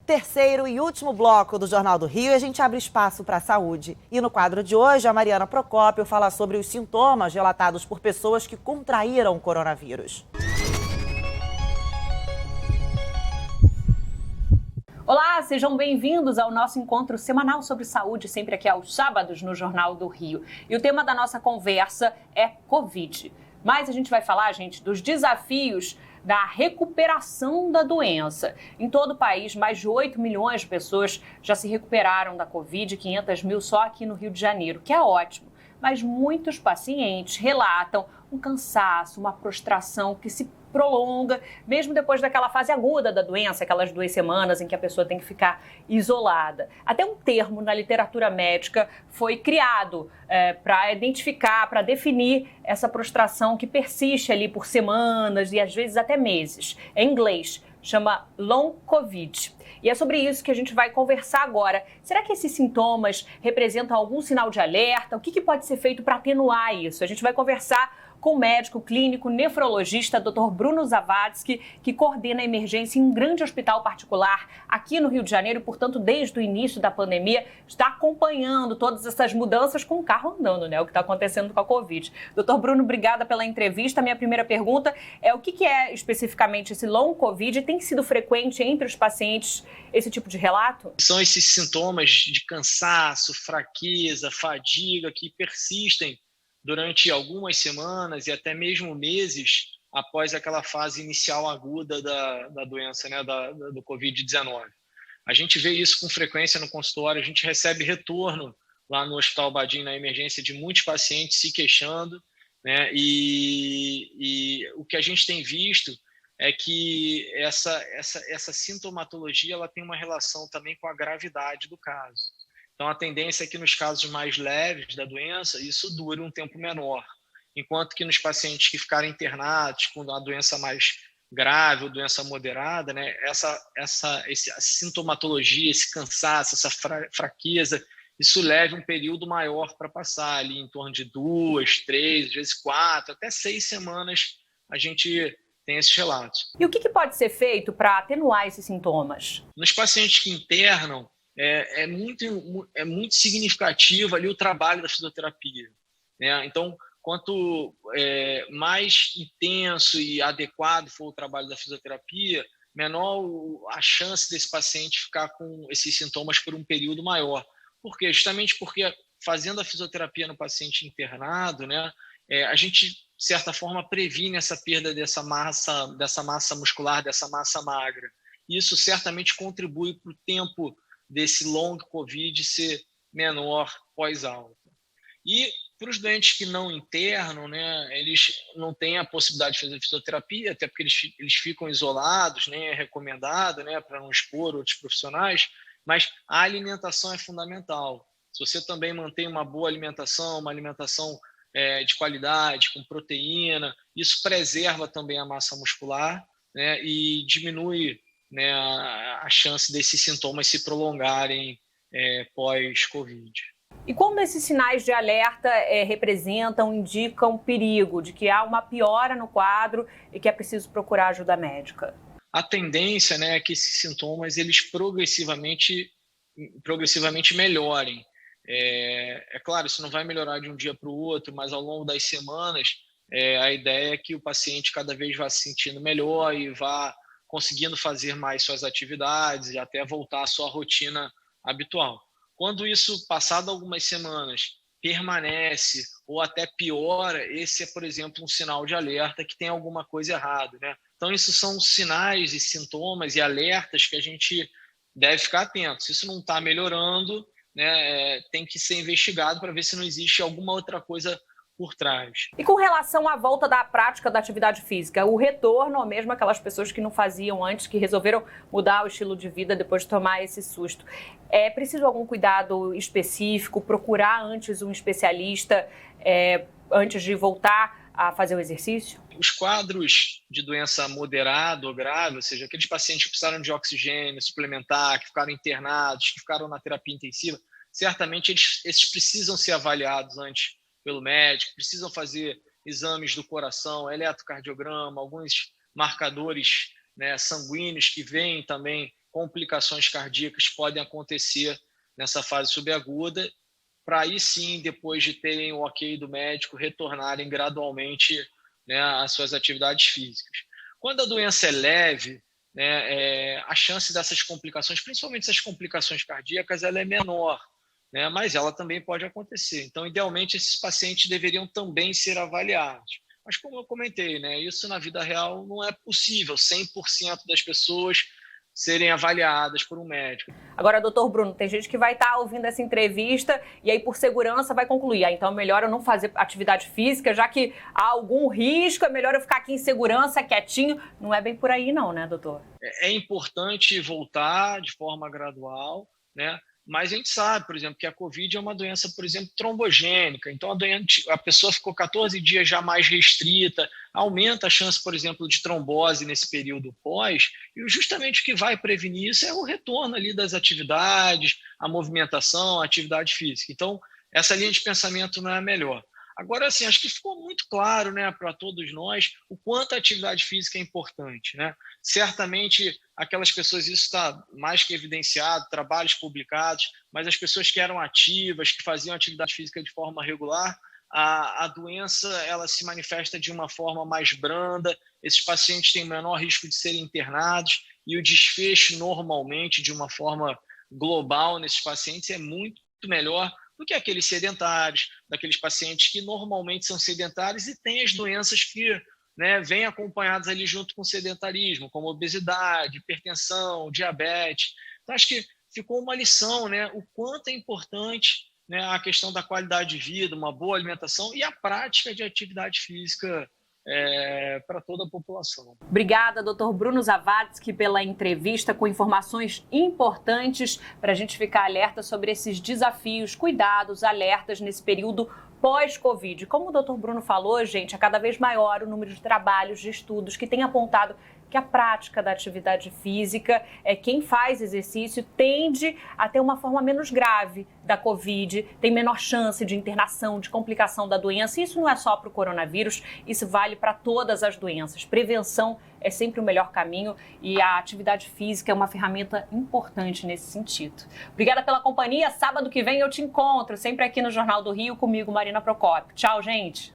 Terceiro e último bloco do Jornal do Rio, a gente abre espaço para a saúde. E no quadro de hoje, a Mariana Procópio fala sobre os sintomas relatados por pessoas que contraíram o coronavírus. Olá, sejam bem-vindos ao nosso encontro semanal sobre saúde, sempre aqui aos sábados no Jornal do Rio. E o tema da nossa conversa é Covid. Mas a gente vai falar, gente, dos desafios da recuperação da doença. Em todo o país, mais de 8 milhões de pessoas já se recuperaram da Covid, 500 mil só aqui no Rio de Janeiro, que é ótimo. Mas muitos pacientes relatam um cansaço, uma prostração que se prolonga, mesmo depois daquela fase aguda da doença, aquelas 2 semanas em que a pessoa tem que ficar isolada. Até um termo na literatura médica foi criado para identificar, para definir essa prostração que persiste ali por semanas e às vezes até meses. Em inglês, chama Long COVID. E é sobre isso que a gente vai conversar agora. Será que esses sintomas representam algum sinal de alerta? O que pode ser feito para atenuar isso? A gente vai conversar com o médico clínico nefrologista Dr. Bruno Zawadzki, que coordena a emergência em um grande hospital particular aqui no Rio de Janeiro, e, portanto, desde o início da pandemia, está acompanhando todas essas mudanças com o carro andando, né? O que está acontecendo com a Covid. Dr. Bruno, obrigada pela entrevista. A minha primeira pergunta é o que é especificamente esse long Covid? Tem sido frequente entre os pacientes esse tipo de relato? São esses sintomas de cansaço, fraqueza, fadiga que persistem durante algumas semanas e até mesmo meses após aquela fase inicial aguda da doença, né, do Covid-19. A gente vê isso com frequência no consultório, a gente recebe retorno lá no Hospital Badim, na emergência, de muitos pacientes se queixando, né, e o que a gente tem visto é que essa sintomatologia ela tem uma relação também com a gravidade do caso. Então, a tendência é que nos casos mais leves da doença, isso dure um tempo menor, enquanto que nos pacientes que ficarem internados com a doença mais grave ou doença moderada, né, essa sintomatologia, esse cansaço, essa fraqueza, isso leva um período maior para passar, ali em torno de 2, 3, às vezes 4, até 6 semanas a gente tem esses relatos. E o que pode ser feito para atenuar esses sintomas? Nos pacientes que internam, é muito significativo ali o trabalho da fisioterapia, né? Então, quanto mais intenso e adequado for o trabalho da fisioterapia, menor a chance desse paciente ficar com esses sintomas por um período maior. Por quê? Justamente porque fazendo a fisioterapia no paciente internado, né, a gente, de certa forma, previne essa perda dessa massa muscular, dessa massa magra. Isso certamente contribui para o tempo desse long COVID ser menor pós-alta. E para os doentes que não internam, né, eles não têm a possibilidade de fazer fisioterapia, até porque eles ficam isolados, nem é recomendado, né, para não expor outros profissionais, mas a alimentação é fundamental. Se você também mantém uma boa alimentação, uma alimentação de qualidade, com proteína, isso preserva também a massa muscular, né, e diminui, né, a chance desses sintomas se prolongarem pós-Covid. E como esses sinais de alerta representam, indicam perigo de que há uma piora no quadro e que é preciso procurar ajuda médica? A tendência, né, é que esses sintomas eles progressivamente melhorem. É claro, isso não vai melhorar de um dia para o outro, mas ao longo das semanas a ideia é que o paciente cada vez vá se sentindo melhor e vá conseguindo fazer mais suas atividades e até voltar à sua rotina habitual. Quando isso, passado algumas semanas, permanece ou até piora, esse é, por exemplo, um sinal de alerta que tem alguma coisa errada, né? Então, isso são sinais e sintomas e alertas que a gente deve ficar atento. Se isso não está melhorando, né, tem que ser investigado para ver se não existe alguma outra coisa por trás. E com relação à volta da prática da atividade física, o retorno, ou mesmo aquelas pessoas que não faziam antes, que resolveram mudar o estilo de vida depois de tomar esse susto, é preciso algum cuidado específico, procurar antes um especialista antes de voltar a fazer o exercício? Os quadros de doença moderada ou grave, ou seja, aqueles pacientes que precisaram de oxigênio suplementar, que ficaram internados, que ficaram na terapia intensiva, certamente esses precisam ser avaliados antes pelo médico, precisam fazer exames do coração, eletrocardiograma, alguns marcadores, né, sanguíneos que veem também complicações cardíacas podem acontecer nessa fase subaguda, para aí sim, depois de terem o ok do médico, retornarem gradualmente, né, às suas atividades físicas. Quando a doença é leve, né, a chance dessas complicações, principalmente essas complicações cardíacas, ela é menor, né, mas ela também pode acontecer. Então, idealmente, esses pacientes deveriam também ser avaliados. Mas, como eu comentei, né, isso na vida real não é possível, 100% das pessoas serem avaliadas por um médico. Agora, doutor Bruno, tem gente que vai estar ouvindo essa entrevista e aí, por segurança, vai concluir. Então, é melhor eu não fazer atividade física, já que há algum risco, é melhor eu ficar aqui em segurança, quietinho. Não é bem por aí não, né, doutor? É importante voltar de forma gradual, né? Mas a gente sabe, por exemplo, que a Covid é uma doença, por exemplo, trombogênica. Então, a pessoa ficou 14 dias já mais restrita, aumenta a chance, por exemplo, de trombose nesse período pós, e justamente o que vai prevenir isso é o retorno ali das atividades, a movimentação, a atividade física. Então, essa linha de pensamento não é a melhor. Agora, assim, acho que ficou muito claro, né, para todos nós o quanto a atividade física é importante, né? Certamente, aquelas pessoas, isso está mais que evidenciado, trabalhos publicados, mas as pessoas que eram ativas, que faziam atividade física de forma regular, a doença ela se manifesta de uma forma mais branda, esses pacientes têm menor risco de serem internados e o desfecho, normalmente, de uma forma global nesses pacientes é muito melhor do que aqueles sedentários, daqueles pacientes que normalmente são sedentários e têm as doenças que, né, vêm acompanhadas ali junto com o sedentarismo, como obesidade, hipertensão, diabetes. Então, acho que ficou uma lição, né, o quanto é importante, né, a questão da qualidade de vida, uma boa alimentação e a prática de atividade física para toda a população. Obrigada, doutor Bruno Zawadzki, pela entrevista com informações importantes para a gente ficar alerta sobre esses desafios, cuidados, alertas nesse período pós-Covid. Como o doutor Bruno falou, gente, é cada vez maior o número de trabalhos, de estudos que têm apontado que a prática da atividade física, quem faz exercício tende a ter uma forma menos grave da Covid, tem menor chance de internação, de complicação da doença. Isso não é só para o coronavírus, isso vale para todas as doenças. Prevenção é sempre o melhor caminho e a atividade física é uma ferramenta importante nesse sentido. Obrigada pela companhia. Sábado que vem eu te encontro, sempre aqui no Jornal do Rio, comigo, Marina Procópio. Tchau, gente!